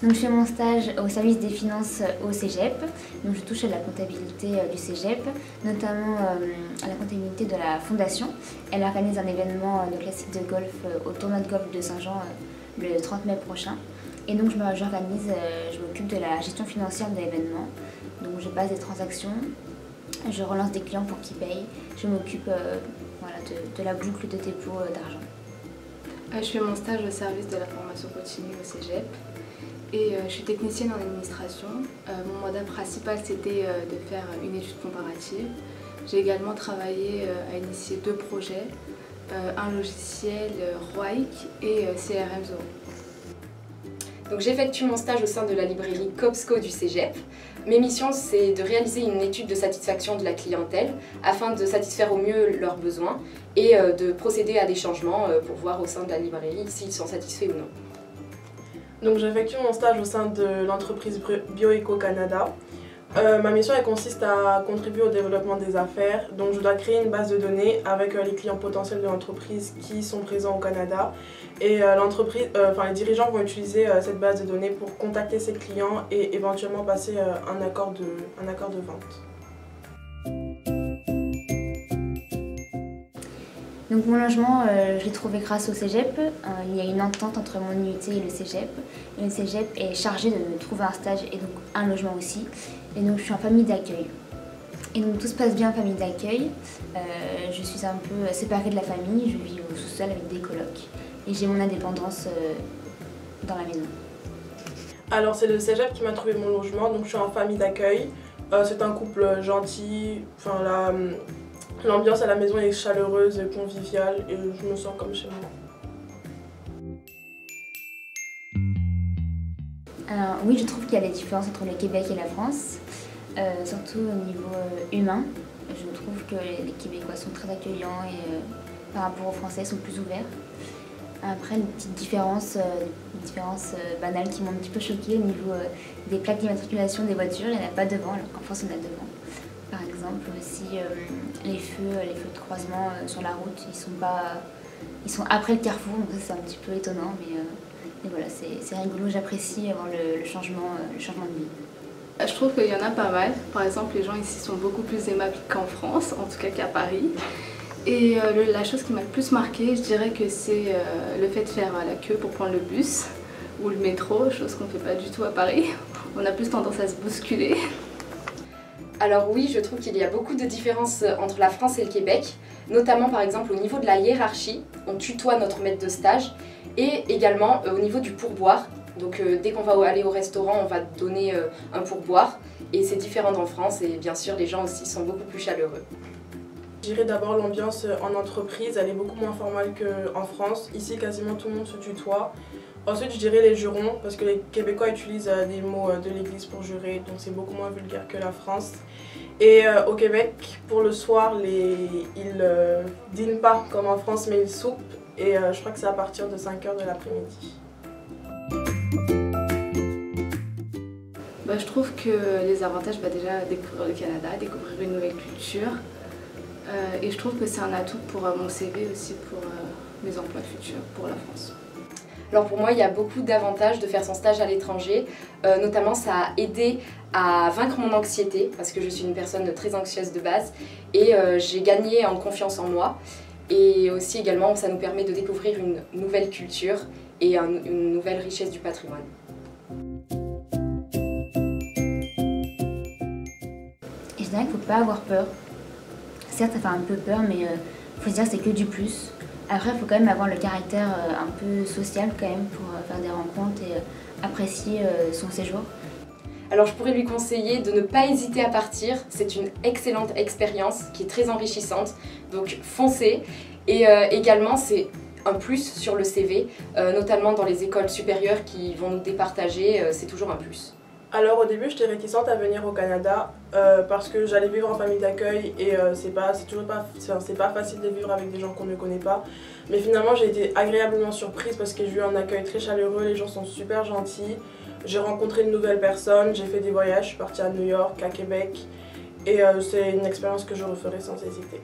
Donc, je fais mon stage au service des finances au Cégep. Donc, je touche à la comptabilité du Cégep, notamment à la comptabilité de la fondation. Elle organise un événement de classique de golf au tournoi de golf de Saint-Jean le 30 mai prochain. Et donc, je m'occupe de la gestion financière de l'événement. Donc, je passe des transactions, je relance des clients pour qu'ils payent. Je m'occupe de la boucle de dépôt d'argent. Je fais mon stage au service de la formation continue au Cégep. Et je suis technicienne en administration. Mon mandat principal c'était de faire une étude comparative. J'ai également travaillé à initier 2 projets, un logiciel ROIC et CRM Zoho. Donc j'effectue mon stage au sein de la librairie Copsco du Cégep. Mes missions, c'est de réaliser une étude de satisfaction de la clientèle afin de satisfaire au mieux leurs besoins et de procéder à des changements pour voir au sein de la librairie s'ils sont satisfaits ou non. Donc j'effectue mon stage au sein de l'entreprise Bioeco Canada. Ma mission elle consiste à contribuer au développement des affaires. Donc je dois créer une base de données avec les clients potentiels de l'entreprise qui sont présents au Canada. Et les dirigeants vont utiliser cette base de données pour contacter ces clients et éventuellement passer un accord de vente. Donc mon logement, je l'ai trouvé grâce au Cégep. Il y a une entente entre mon UT et le Cégep. Et le Cégep est chargé de me trouver un stage et donc un logement aussi. Et donc je suis en famille d'accueil. Et donc tout se passe bien en famille d'accueil. Je suis un peu séparée de la famille, je vis au sous-sol avec des colocs. Et j'ai mon indépendance dans la maison. Alors c'est le Cégep qui m'a trouvé mon logement, donc je suis en famille d'accueil. C'est un couple gentil. L'ambiance à la maison est chaleureuse, conviviale et je me sens comme chez moi. Alors oui, je trouve qu'il y a des différences entre le Québec et la France, surtout au niveau humain. Je trouve que les Québécois sont très accueillants et par rapport aux Français, sont plus ouverts. Après, une petite différence banale qui m'ont un petit peu choquée au niveau des plaques d'immatriculation des voitures. Il n'y en a pas devant, alors qu'en France, on a devant. Par exemple, aussi les feux de croisement sur la route, ils sont après le carrefour, donc ça c'est un petit peu étonnant, mais voilà, c'est rigolo, j'apprécie avoir le changement de vie. Je trouve qu'il y en a pas mal. Par exemple, les gens ici sont beaucoup plus aimables qu'en France, en tout cas qu'à Paris. Et la chose qui m'a le plus marquée, je dirais que c'est le fait de faire la queue pour prendre le bus ou le métro, chose qu'on ne fait pas du tout à Paris. On a plus tendance à se bousculer. Alors oui, je trouve qu'il y a beaucoup de différences entre la France et le Québec, notamment par exemple au niveau de la hiérarchie, on tutoie notre maître de stage, et également au niveau du pourboire. Donc dès qu'on va aller au restaurant, on va donner un pourboire, et c'est différent en France, et bien sûr les gens aussi sont beaucoup plus chaleureux. Je dirais d'abord l'ambiance en entreprise, elle est beaucoup moins formelle qu'en France. Ici, quasiment tout le monde se tutoie. Ensuite, je dirais les jurons, parce que les Québécois utilisent des mots de l'église pour jurer, donc c'est beaucoup moins vulgaire que la France. Et au Québec, pour le soir, ils dînent pas comme en France, mais ils soupent. Et je crois que c'est à partir de 5 h de l'après-midi. Je trouve que les avantages, déjà découvrir le Canada, découvrir une nouvelle culture. Et je trouve que c'est un atout pour mon CV aussi, pour mes emplois futurs, pour la France. Alors pour moi, il y a beaucoup d'avantages de faire son stage à l'étranger. Notamment, ça a aidé à vaincre mon anxiété, parce que je suis une personne très anxieuse de base. Et j'ai gagné en confiance en moi. Et aussi également, ça nous permet de découvrir une nouvelle culture et une nouvelle richesse du patrimoine. Et je dirais qu'il ne faut pas avoir peur. Certes, ça fait un peu peur, mais il faut se dire que c'est que du plus. Après, il faut quand même avoir le caractère un peu social quand même pour faire des rencontres et apprécier son séjour. Alors je pourrais lui conseiller de ne pas hésiter à partir, c'est une excellente expérience qui est très enrichissante, donc foncez. Et également c'est un plus sur le CV, notamment dans les écoles supérieures qui vont nous départager, c'est toujours un plus. Alors au début j'étais réticente à venir au Canada parce que j'allais vivre en famille d'accueil et c'est pas facile de vivre avec des gens qu'on ne connaît pas. Mais finalement j'ai été agréablement surprise parce que j'ai eu un accueil très chaleureux, les gens sont super gentils. J'ai rencontré de nouvelles personnes, j'ai fait des voyages, je suis partie à New York, à Québec et c'est une expérience que je referai sans hésiter.